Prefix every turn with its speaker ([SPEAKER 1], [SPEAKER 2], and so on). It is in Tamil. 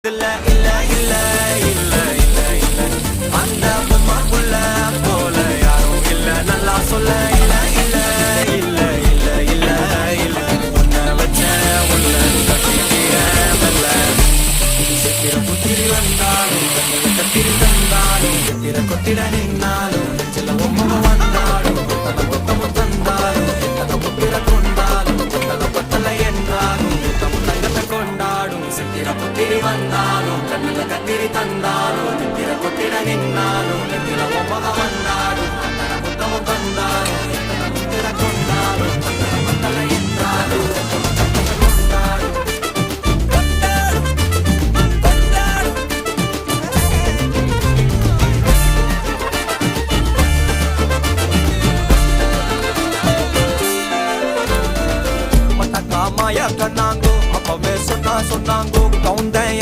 [SPEAKER 1] இல்ல இல்ல இல்ல இல்ல இல்ல இல்ல அந்த பொம்மாக்குள்ள போல யாரும் இல்ல நல்லா சொல்ல இல்ல இல்ல இல்ல இல்ல இல்ல இல்ல உன்னை வச்ச உள்ள கட்டிய மெல்ல சித்திர புத்திரி வந்தாலும் கண்ணில கத்திரி தந்தாலும் சித்திர கொத்திட நின்னாலும் நெஞ்சில ஒம்ம வந்தாலும் புத்தன புத்தமும் தந்தாலும் எத்தனை புத்திர கொண்டாலும் புத்தல பத்தலை என்றாலும் புத்தமும் தங்கத்தை கொண்டாடும் சித்திர புத்திரி வந்தாலும் கண்ணில கத்திரி தந்தாலும் சித்திர கொத்திட நின்னாலும் நெஞ்சில ஒம்ம வந்தாலும் புத்தன புத்தமும் தந்தாலும் எத்தனை புத்திர கொண்டாலும் புத்தல பத்தலை என்றாலும் புத்தமும் தங்கத்தை கொண்டாடும் மாயா கண்ணாங்கோ அப்பவே சொன்னாங்கோ கவுந்தேன்